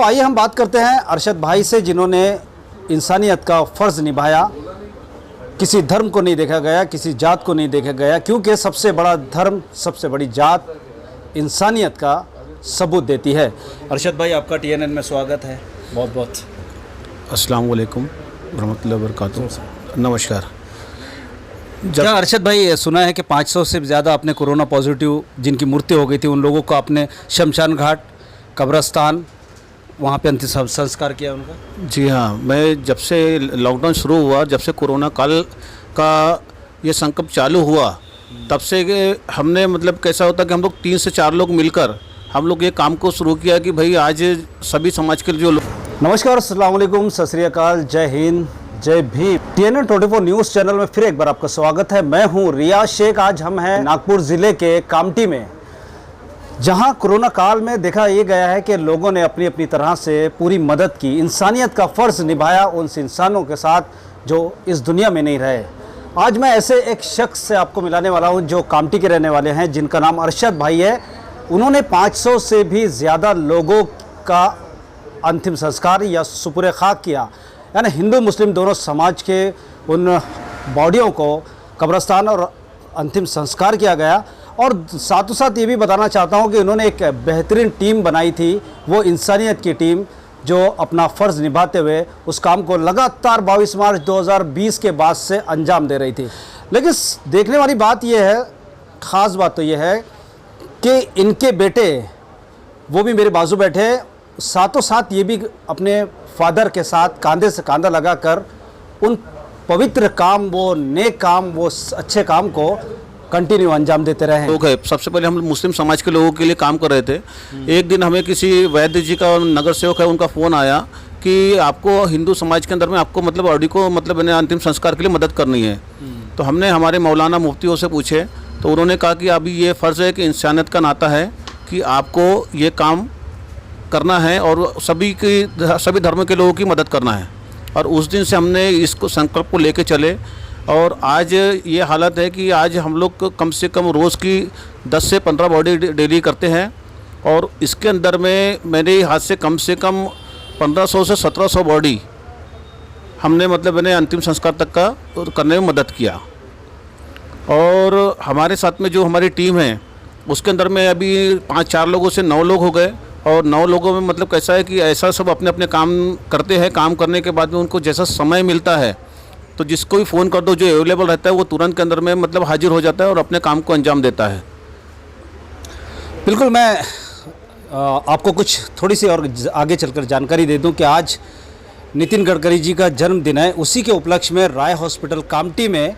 आइए हम बात करते हैं अरशद भाई से, जिन्होंने इंसानियत का फ़र्ज़ निभाया। किसी धर्म को नहीं देखा गया, किसी जात को नहीं देखा गया, क्योंकि सबसे बड़ा धर्म, सबसे बड़ी जात इंसानियत का सबूत देती है। अरशद भाई, आपका TNN में स्वागत है। बहुत बहुत अस्सलाम वालेकुम रहमतुल्लाहि व बरकातुहू। नमस्कार। क्या अरशद भाई, सुना है कि 500 से ज़्यादा अपने कोरोना पॉजिटिव जिनकी मृत्यु हो गई थी, उन लोगों को आपने शमशान घाट, कब्रस्तान, वहाँ पे अंतिम संस्कार किया उनका? जी हाँ, मैं जब से लॉकडाउन शुरू हुआ, जब से कोरोना काल का ये संकट चालू हुआ, तब से हमने मतलब कैसा होता कि हम लोग 3 से 4 लोग मिलकर हम लोग ये काम को शुरू किया कि भाई आज सभी समाज के जो लोग। नमस्कार, अस्सलाम वालेकुम, सत श्री अकाल, जय हिंद, जय भीम। TNN 24 न्यूज़ चैनल में फिर एक बार आपका स्वागत है। मैं हूं रियाज शेख। आज हम हैं नागपुर ज़िले के कामठी में, जहां कोरोना काल में देखा ये गया है कि लोगों ने अपनी अपनी तरह से पूरी मदद की, इंसानियत का फ़र्ज़ निभाया उन इंसानों के साथ जो इस दुनिया में नहीं रहे। आज मैं ऐसे एक शख्स से आपको मिलाने वाला हूँ जो कामठी के रहने वाले हैं, जिनका नाम अरशद भाई है। उन्होंने 500 से भी ज़्यादा लोगों का अंतिम संस्कार या सुपुर खाक किया, यानी हिंदू मुस्लिम दोनों समाज के उन बॉडियों को कब्रस्तान और अंतिम संस्कार किया गया। और साथों साथ ये भी बताना चाहता हूँ कि उन्होंने एक बेहतरीन टीम बनाई थी, वो इंसानियत की टीम, जो अपना फ़र्ज़ निभाते हुए उस काम को लगातार 22 मार्च 2020 के बाद से अंजाम दे रही थी। लेकिन देखने वाली बात यह है, ख़ास बात तो यह है कि इनके बेटे, वो भी मेरे बाजू बैठे हैं, साथों साथ ये भी अपने फादर के साथ कंधे से कंधा लगाकर उन पवित्र काम, वो नेक काम, वो अच्छे काम को कंटिन्यू अंजाम देते रहे। लोग है, सबसे पहले हम मुस्लिम समाज के लोगों के लिए काम कर रहे थे। एक दिन हमें किसी वैद्य जी का, नगर सेवक है, उनका फ़ोन आया कि आपको हिंदू समाज के अंदर में आपको मतलब बॉडी को मतलब अंतिम संस्कार के लिए मदद करनी है। तो हमने हमारे मौलाना मुफ्तियों से पूछे, तो उन्होंने कहा कि अभी ये फ़र्ज़ है कि इंसानियत का नाता है कि आपको ये काम करना है और सभी धर्मों के लोगों की मदद करना है। और उस दिन से हमने इसको संकल्प को लेके चले, और आज ये हालत है कि आज हम लोग कम से कम रोज़ की 10 से 15 बॉडी डेली करते हैं। और इसके अंदर में मेरे हाथ से कम 1500 से 1700 बॉडी हमने मतलब मैंने अंतिम संस्कार तक का करने में मदद किया। और हमारे साथ में जो हमारी टीम है, उसके अंदर में अभी 5-4 लोगों से 9 लोग हो गए। और 9 लोगों में मतलब कैसा है कि ऐसा सब अपने अपने काम करते हैं। काम करने के बाद में उनको जैसा समय मिलता है, तो जिसको भी फ़ोन कर दो, जो अवेलेबल रहता है, वो तुरंत के अंदर में मतलब हाजिर हो जाता है और अपने काम को अंजाम देता है। बिल्कुल, मैं आपको कुछ थोड़ी सी और आगे चलकर जानकारी दे दूं कि आज नितिन गडकरी जी का जन्मदिन है। उसी के उपलक्ष्य में राय हॉस्पिटल कामठी में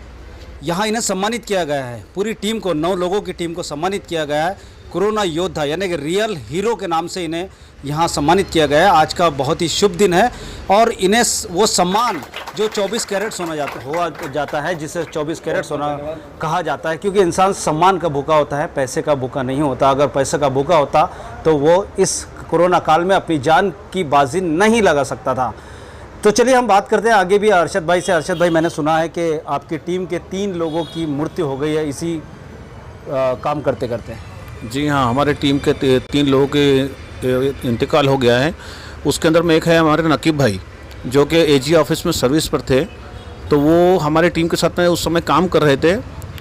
यहाँ इन्हें सम्मानित किया गया है। पूरी टीम को, 9 लोगों की टीम को सम्मानित किया गया है। कोरोना योद्धा यानी कि रियल हीरो के नाम से इन्हें यहाँ सम्मानित किया गया है। आज का बहुत ही शुभ दिन है, और इन्हें वो सम्मान जो 24 कैरेट सोना जाता है, जिसे 24 कैरेट सोना कहा जाता है, क्योंकि इंसान सम्मान का भूखा होता है, पैसे का भूखा नहीं होता। अगर पैसे का भूखा होता तो वो इस कोरोना काल में अपनी जान की बाजी नहीं लगा सकता था। तो चलिए हम बात करते हैं आगे भी अरशद भाई से। अरशद भाई, मैंने सुना है कि आपकी टीम के 3 लोगों की मृत्यु हो गई है इसी काम करते करते। जी हाँ, हमारे टीम के 3 लोगों के इंतकाल हो गया है। उसके अंदर में एक है हमारे नकीब भाई, जो कि AG ऑफिस में सर्विस पर थे। तो वो हमारे टीम के साथ में उस समय काम कर रहे थे।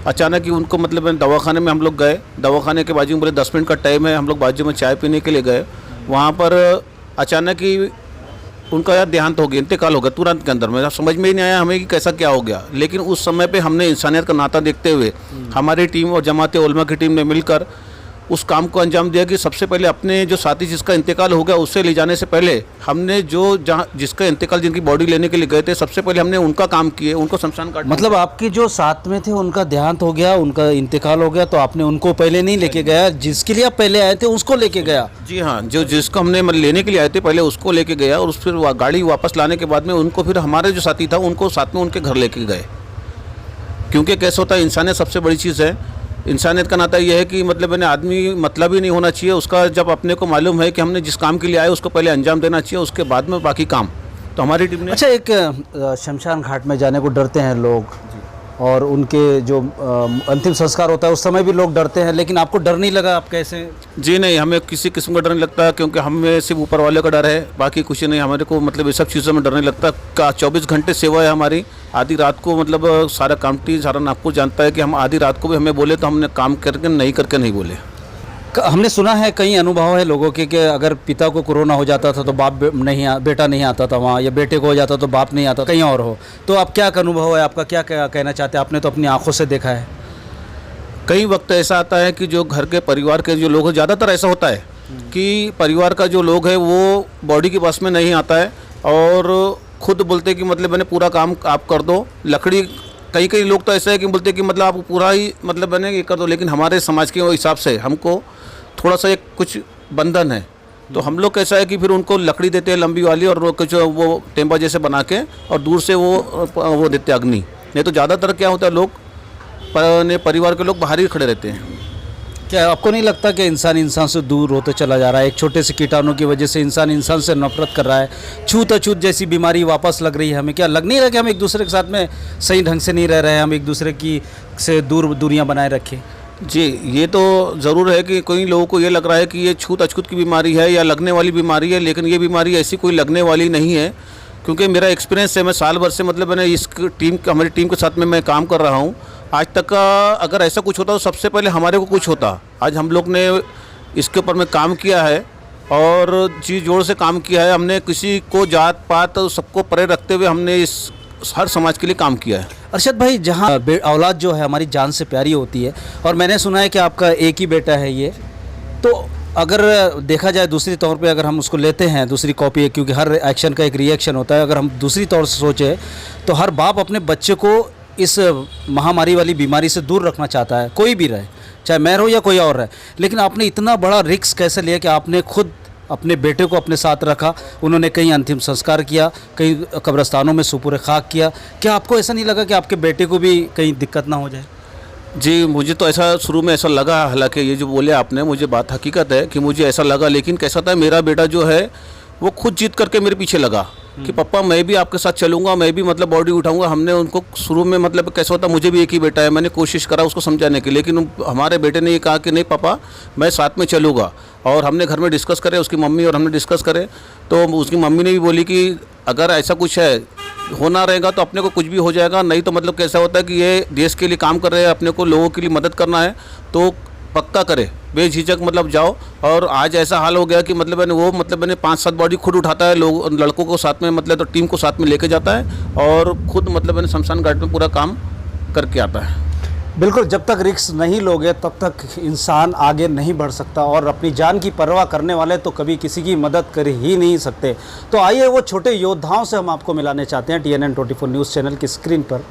अचानक ही उनको मतलब दवाखाने में हम लोग गए। दवाखाने के बाजू में बोले 10 मिनट का टाइम है, हम लोग बाजू में चाय पीने के लिए गए। वहाँ पर अचानक ही उनका यार देहांत हो गया, इंतकाल हो गया तुरंत के अंदर में। समझ में ही नहीं आया हमें कि कैसा क्या हो गया। लेकिन उस समय पे हमने इंसानियत का नाता देखते हुए हमारी टीम और जमात उलमा की टीम ने मिलकर उस काम को अंजाम दिया कि सबसे पहले अपने जो साथी जिसका इंतकाल हो गया, उससे ले जाने से पहले हमने जिसका इंतकाल, जिनकी बॉडी लेने के लिए गए थे, सबसे पहले हमने उनका काम किए, उनको शमशान घाट। मतलब आपके जो साथ में थे उनका देहांत हो गया, उनका इंतकाल हो गया, तो आपने उनको पहले नहीं लेके गया, जिसके लिए आप पहले आए थे उसको लेके गया? जी हाँ, जिसको हमने लेने के लिए आए थे पहले उसको लेके गया, और फिर गाड़ी वापस लाने के बाद में उनको फिर हमारे जो साथी था उनको साथ में उनके घर लेके गए। क्योंकि कैसा होता है, इंसानियत सबसे बड़ी चीज़ है। इंसानियत का नाता यह है कि मतलब मैंने आदमी मतलब ही नहीं होना चाहिए उसका। जब अपने को मालूम है कि हमने जिस काम के लिए आए उसको पहले अंजाम देना चाहिए, उसके बाद में बाकी काम। तो हमारी टीम ने। अच्छा, एक शमशान घाट में जाने को डरते हैं लोग, और उनके जो अंतिम संस्कार होता है उस समय भी लोग डरते हैं, लेकिन आपको डर नहीं लगा? आप कैसे? जी नहीं, हमें किसी किस्म का डर नहीं लगता, क्योंकि हमें सिर्फ ऊपर वाले का डर है, बाकी कुछ नहीं। हमारे को मतलब ये सब चीज़ों में डर नहीं लगता। 24 घंटे सेवा है हमारी। आधी रात को मतलब सारा कामटी सारा नागपुर जानता है कि हम आधी रात को भी हमें बोले तो हमने काम करके नहीं बोले। हमने सुना है कई अनुभव है लोगों के कि अगर पिता को कोरोना हो जाता था तो बेटा नहीं आता था वहाँ, या बेटे को हो जाता तो बाप नहीं आता, कहीं और हो। तो आप क्या अनुभव है आपका, क्या कहना चाहते हैं? आपने तो अपनी आंखों से देखा है। कई वक्त ऐसा आता है कि जो घर के परिवार के जो लोग हैं, ज़्यादातर ऐसा होता है कि परिवार का जो लोग है वो बॉडी के बस में नहीं आता है और खुद बोलते हैं कि मतलब मैंने पूरा काम आप कर दो। लकड़ी कई लोग तो ऐसे है कि बोलते हैं कि मतलब आप पूरा ही मतलब मैंने ये कर दो, लेकिन हमारे समाज के हिसाब से हमको थोड़ा सा एक कुछ बंधन है। तो हम लोग कैसा है कि फिर उनको लकड़ी देते हैं लंबी वाली और कुछ वो टेम्पा जैसे बना के और दूर से वो देते हैं अग्नि। नहीं तो ज़्यादातर क्या होता है, लोग परिवार के लोग बाहर ही खड़े रहते हैं। क्या आपको नहीं लगता कि इंसान से दूर होते चला जा रहा है? एक छोटे से कीटाणु की वजह से इंसान से नफरत कर रहा है। छूत-अछूत जैसी बीमारी वापस लग रही है हमें। क्या लग नहीं रहा कि हम एक दूसरे के साथ में सही ढंग से नहीं रह रहे हैं, हम एक दूसरे की से दूरियां बनाए रखें? जी, ये तो ज़रूर है कि कई लोगों को ये लग रहा है कि ये छूत-अछूत की बीमारी है या लगने वाली बीमारी है, लेकिन ये बीमारी ऐसी कोई लगने वाली नहीं है। क्योंकि मेरा एक्सपीरियंस है, मैं साल भर से मतलब मैंने हमारी टीम के साथ में मैं काम कर रहा हूँ। आज तक का अगर ऐसा कुछ होता तो सबसे पहले हमारे को कुछ होता। आज हम लोग ने इसके ऊपर में काम किया है और जी जोर से काम किया है। हमने किसी को जात पात सबको परे रखते हुए हमने इस हर समाज के लिए काम किया है। अरशद भाई, जहाँ औलाद जो है हमारी जान से प्यारी होती है, और मैंने सुना है कि आपका एक ही बेटा है ये, तो अगर देखा जाए दूसरी तौर पे अगर हम उसको लेते हैं दूसरी कॉपी है, क्योंकि हर एक्शन का एक रिएक्शन होता है। अगर हम दूसरी तौर से सोचें तो हर बाप अपने बच्चे को इस महामारी वाली बीमारी से दूर रखना चाहता है, कोई भी रहे, चाहे मैं रहूँ या कोई और रहे। लेकिन आपने इतना बड़ा रिस्क कैसे लिया कि आपने खुद अपने बेटे को अपने साथ रखा? उन्होंने कहीं अंतिम संस्कार किया, कहीं कब्रिस्तानों में सुपुर खाक किया। क्या आपको ऐसा नहीं लगा कि आपके बेटे को भी कहीं दिक्कत ना हो जाए? जी, मुझे तो ऐसा शुरू में ऐसा लगा। हालांकि ये जो बोले आपने, मुझे बात हकीकत है कि मुझे ऐसा लगा, लेकिन कैसा था, मेरा बेटा जो है वो खुद जीत करके मेरे पीछे लगा कि पापा मैं भी आपके साथ चलूँगा, मैं भी मतलब बॉडी उठाऊंगा। हमने उनको शुरू में मतलब कैसा होता, मुझे भी एक ही बेटा है, मैंने कोशिश करा उसको समझाने की, लेकिन हमारे बेटे ने ये कहा कि नहीं पापा मैं साथ में चलूँगा। और हमने घर में डिस्कस करे, उसकी मम्मी और हमने डिस्कस करे, तो उसकी मम्मी ने भी बोली कि अगर ऐसा कुछ है होना रहेगा तो अपने को कुछ भी हो जाएगा, नहीं तो मतलब कैसा होता है कि ये देश के लिए काम कर रहे हैं, अपने को लोगों के लिए मदद करना है तो पक्का करे, बेझिझक मतलब जाओ। और आज ऐसा हाल हो गया कि मतलब मैंने 5-7 बॉडी खुद उठाता है, लोग लड़कों को साथ में मतलब तो टीम को साथ में लेके जाता है और खुद मतलब मैंने शमशान घाट में पूरा काम करके आता है। बिल्कुल, जब तक रिस्क नहीं लोगे तब तक इंसान आगे नहीं बढ़ सकता, और अपनी जान की परवाह करने वाले तो कभी किसी की मदद कर ही नहीं सकते। तो आइए वो छोटे योद्धाओं से हम आपको मिलाने चाहते हैं TNN 24 न्यूज़ चैनल की स्क्रीन पर,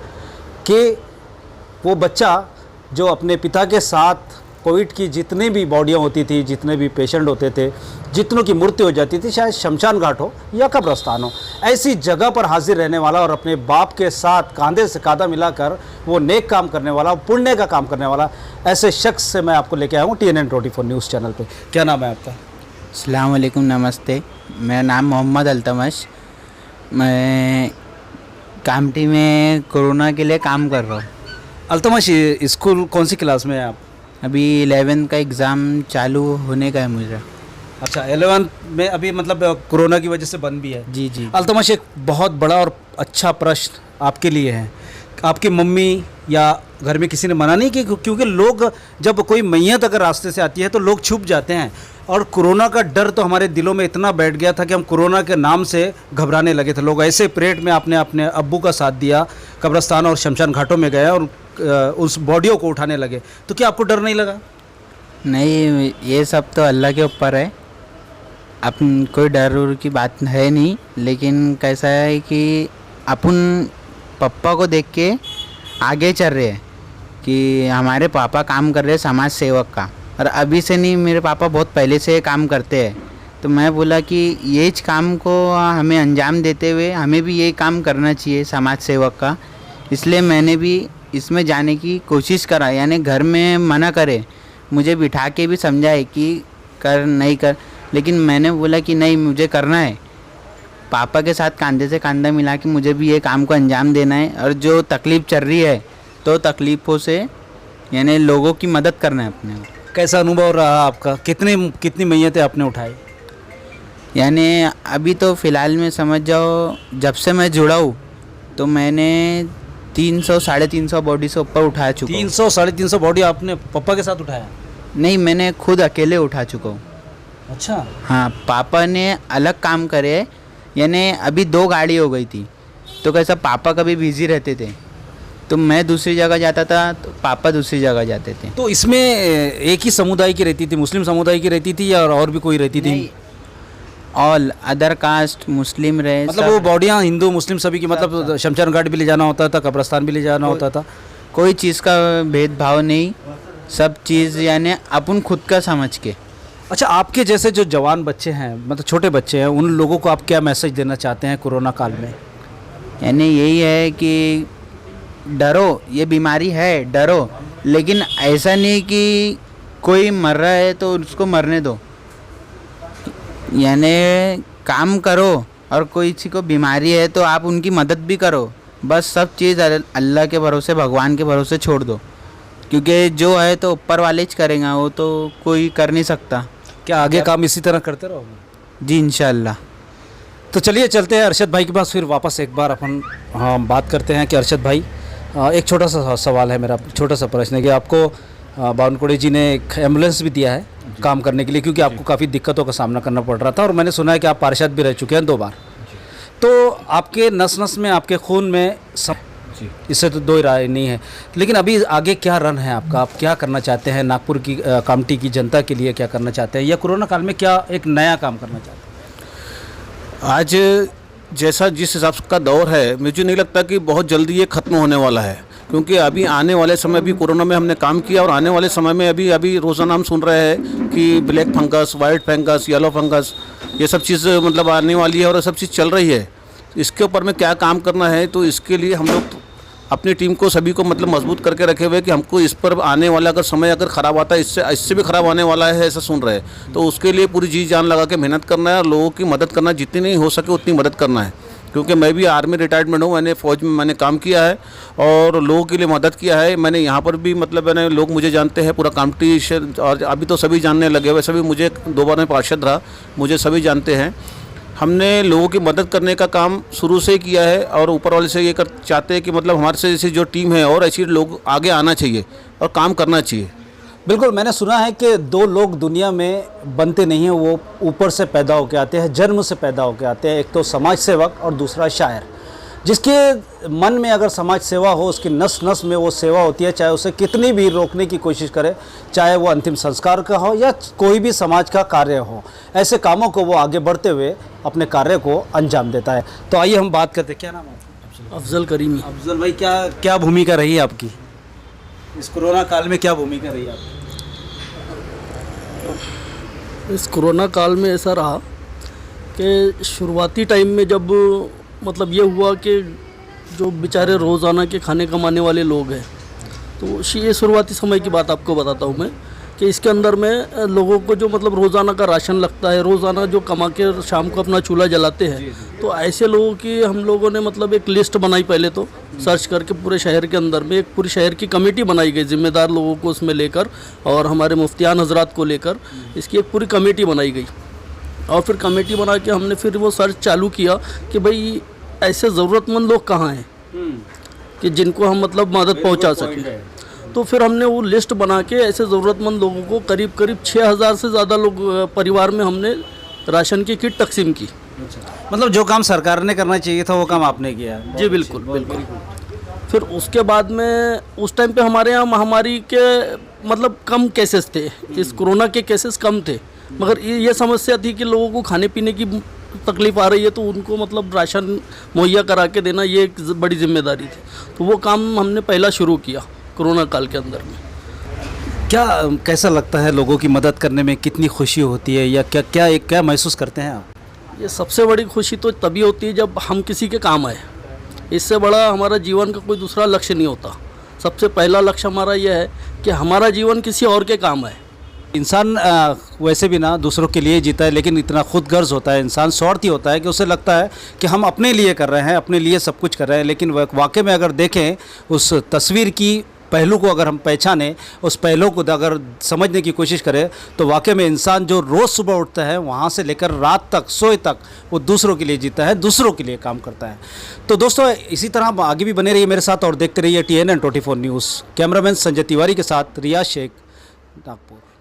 कि वो बच्चा जो अपने पिता के साथ कोविड की जितनी भी बॉडियाँ होती थी, जितने भी पेशेंट होते थे, जितनों की मृत्यु हो जाती थी, शायद शमशान घाट हो या कब्रिस्तान हो, ऐसी जगह पर हाजिर रहने वाला और अपने बाप के साथ कांधे से कांधा मिलाकर वो नेक काम करने वाला, पुण्य का काम करने वाला, ऐसे शख्स से मैं आपको लेके आया हूँ TNN 24 न्यूज़ चैनल पे। क्या नाम है आपका? अस्सलाम वालेकुम, नमस्ते। मेरा नाम मोहम्मद अल्तमश। मैं कामटी में कोरोना के लिए काम कर रहा हूँ। अल्तमश, स्कूल कौन सी क्लास में है आप? अभी 11th का एग्ज़ाम चालू होने का है मुझे। अच्छा, 11th में अभी मतलब कोरोना की वजह से बंद भी है? जी जी। अल्तमश, एक बहुत बड़ा और अच्छा प्रश्न आपके लिए है। आपकी मम्मी या घर में किसी ने मना नहीं किया? क्योंकि लोग जब कोई मैयत अगर रास्ते से आती है तो लोग छुप जाते हैं, और कोरोना का डर तो हमारे दिलों में इतना बैठ गया था कि हम कोरोना के नाम से घबराने लगे थे। लोग ऐसे परेड में आपने अपने अब्बू का साथ दिया, कब्रिस्तान और शमशान घाटों में गए और उस बॉडियों को उठाने लगे, तो क्या आपको डर नहीं लगा? नहीं, ये सब तो अल्लाह के ऊपर है, अपन कोई डर उर की बात है नहीं। लेकिन कैसा है कि अपन पप्पा को देख के आगे चल रहे हैं कि हमारे पापा काम कर रहे हैं समाज सेवक का, और अभी से नहीं, मेरे पापा बहुत पहले से काम करते हैं। तो मैं बोला कि ये काम को हमें अंजाम देते हुए हमें भी यही काम करना चाहिए समाज सेवक का। इसलिए मैंने भी इसमें जाने की कोशिश करा, यानी घर में मना करे, मुझे बिठा के भी समझाए कि कर नहीं कर, लेकिन मैंने बोला कि नहीं, मुझे करना है। पापा के साथ कंधे से कंधा मिला के मुझे भी ये काम को अंजाम देना है। और जो तकलीफ़ चल रही है तो तकलीफ़ों से यानी लोगों की मदद करना है अपने को। कैसा अनुभव रहा आपका? कितनी मैयतें आपने उठाई? यानी अभी तो फ़िलहाल में समझ जाओ, जब से मैं जुड़ा हूँ तो मैंने 300 350 बॉडी से ऊपर उठा चुका हूँ। 300 350 बॉडी आपने पापा के साथ उठाया? नहीं, मैंने खुद अकेले उठा चुका हूँ। अच्छा। हाँ, पापा ने अलग काम करे, यानी अभी 2 गाड़ी हो गई थी, तो कैसा पापा कभी बिज़ी रहते थे तो मैं दूसरी जगह जाता था, तो पापा दूसरी जगह जाते थे। तो इसमें एक ही समुदाय की रहती थी, मुस्लिम समुदाय की रहती थी या और भी कोई रहती थी? ऑल अदर कास्ट मुस्लिम रहे, मतलब वो बॉडियाँ हिंदू मुस्लिम सभी की, मतलब शमशान घाट भी ले जाना होता था, कब्रस्तान भी ले जाना होता था? कोई चीज़ का भेदभाव नहीं, सब चीज़ यानी अपन खुद का समझ के। अच्छा, आपके जैसे जो जवान बच्चे हैं, मतलब छोटे बच्चे हैं, उन लोगों को आप क्या मैसेज देना चाहते हैं कोरोना काल में? यानी यही है कि डरो, ये बीमारी है, डरो, लेकिन ऐसा नहीं कि कोई मर रहा है तो उसको मरने दो। यानी काम करो, और कोई किसी को बीमारी है तो आप उनकी मदद भी करो। बस सब चीज़ अल्लाह के भरोसे, भगवान के भरोसे छोड़ दो, क्योंकि जो है तो ऊपर वाले ही करेंगे, वो तो कोई कर नहीं सकता। क्या आगे काम इसी तरह करते रहोगे? जी इंशाल्लाह। तो चलिए चलते हैं अरशद भाई के पास, फिर वापस एक बार अपन बात करते हैं कि अरशद भाई, एक छोटा सा सवाल है मेरा, छोटा सा प्रश्न है कि आपको बावनकुड़े जी ने एक एम्बुलेंस भी दिया है काम करने के लिए, क्योंकि आपको काफ़ी दिक्कतों का सामना करना पड़ रहा था, और मैंने सुना है कि आप पार्षद भी रह चुके हैं 2 बार। तो आपके नस नस में, आपके खून में सब, इससे तो 2 राय नहीं है, लेकिन अभी आगे क्या रन है आपका? आप क्या करना चाहते हैं नागपुर की कामटी की जनता के लिए? क्या करना चाहते हैं, या कोरोना काल में क्या एक नया काम करना चाहते हैं? आज जैसा जिस हिसाब का दौर है, मुझे नहीं लगता कि बहुत जल्दी ये ख़त्म होने वाला है, क्योंकि अभी आने वाले समय, अभी कोरोना में हमने काम किया, और आने वाले समय में अभी रोज़ाना हम सुन रहे हैं कि black fungus, white fungus, yellow fungus, ये सब चीज़ मतलब आने वाली है और सब चीज़ चल रही है। इसके ऊपर में क्या काम करना है, तो इसके लिए हम लोग अपनी टीम को सभी को मतलब मजबूत करके रखे हुए कि हमको इस पर आने वाला अगर समय अगर ख़राब आता है, इससे भी ख़राब आने वाला है, ऐसा सुन रहे हैं, तो उसके लिए पूरी जी जान लगा के मेहनत करना है और लोगों की मदद करना, जितनी नहीं हो सके उतनी मदद करना है। क्योंकि मैं भी आर्मी रिटायरमेंट हूँ, मैंने फ़ौज में मैंने काम किया है और लोगों के लिए मदद किया है। मैंने यहाँ पर भी मतलब मैंने लोग मुझे जानते हैं, पूरा कॉम्पिटिशन, और अभी तो सभी जानने लगे, वैसे भी मुझे 2 बार में पार्षद रहा, मुझे सभी जानते हैं। हमने लोगों की मदद करने का काम शुरू से किया है, और ऊपर वाले से ये चाहते हैं कि मतलब हमारे से जैसे जो टीम है और ऐसी लोग आगे आना चाहिए और काम करना चाहिए। बिल्कुल, मैंने सुना है कि 2 लोग दुनिया में बनते नहीं हैं, वो ऊपर से पैदा होकर आते हैं, जन्म से पैदा होकर आते हैं। एक तो समाज सेवक और दूसरा शायर। जिसके मन में अगर समाज सेवा हो, उसकी नस नस में वो सेवा होती है, चाहे उसे कितनी भी रोकने की कोशिश करे, चाहे वो अंतिम संस्कार का हो या कोई भी समाज का कार्य हो, ऐसे कामों को वो आगे बढ़ते हुए अपने कार्य को अंजाम देता है। तो आइए हम बात करते हैं, क्या नाम है? अफजल करीमी। अफजल भाई, क्या भूमिका रही है आपकी इस कोरोना काल में? क्या भूमिका रही आपकी इस कोरोना काल में? ऐसा रहा कि शुरुआती टाइम में जब मतलब ये हुआ कि जो बेचारे रोज़ाना के खाने कमाने वाले लोग हैं, तो ये शुरुआती समय की बात आपको बताता हूँ मैं, कि इसके अंदर में लोगों को जो मतलब रोज़ाना का राशन लगता है, रोज़ाना जो कमा के शाम को अपना चूल्हा जलाते हैं, तो ऐसे लोगों की हम लोगों ने मतलब एक लिस्ट बनाई, पहले तो सर्च करके पूरे शहर के अंदर में एक पूरी शहर की कमेटी बनाई गई, जिम्मेदार लोगों को उसमें लेकर और हमारे मुफ्तियान हजरात को लेकर इसकी एक पूरी कमेटी बनाई गई। और फिर कमेटी बना के हमने फिर वो सर्च चालू किया कि भाई ऐसे ज़रूरतमंद लोग कहाँ हैं कि जिनको हम मतलब मदद पहुँचा सकें। तो फिर हमने वो लिस्ट बना के ऐसे ज़रूरतमंद लोगों को करीब 6000 से ज़्यादा लोग परिवार में हमने राशन की किट तकसीम की। मतलब जो काम सरकार ने करना चाहिए था वो काम आपने किया? जी बिल्कुल बिल्कुल। फिर उसके बाद में उस टाइम पे हमारे यहाँ महामारी के मतलब कम केसेस थे, इस कोरोना के केसेस कम थे, मगर ये समस्या थी कि लोगों को खाने पीने की तकलीफ़ आ रही है, तो उनको मतलब राशन मुहैया करा के देना ये एक बड़ी जिम्मेदारी थी। तो वो काम हमने पहला शुरू किया कोरोना काल के अंदर में। कैसा लगता है लोगों की मदद करने में? कितनी खुशी होती है, या क्या महसूस करते हैं आप? ये सबसे बड़ी खुशी तो तभी होती है जब हम किसी के काम आए। इससे बड़ा हमारा जीवन का कोई दूसरा लक्ष्य नहीं होता। सबसे पहला लक्ष्य हमारा यह है कि हमारा जीवन किसी और के काम आए। इंसान वैसे भी ना दूसरों के लिए जीता है, लेकिन इतना खुद गर्ज होता है, इंसान स्वार्थी होता है कि उसे लगता है कि हम अपने लिए कर रहे हैं, अपने लिए सब कुछ कर रहे हैं। लेकिन वाकई में अगर देखें उस तस्वीर की पहलू को, अगर हम पहचानें, उस पहलू को अगर समझने की कोशिश करें, तो वाकई में इंसान जो रोज़ सुबह उठता है वहाँ से लेकर रात तक सोए तक वो दूसरों के लिए जीता है, दूसरों के लिए काम करता है। तो दोस्तों इसी तरह आप आगे भी बने रहिए मेरे साथ और देखते रहिए TNN 24 news. Cameraman Sanjay Tiwari के साथ रियाज शेख, नागपुर।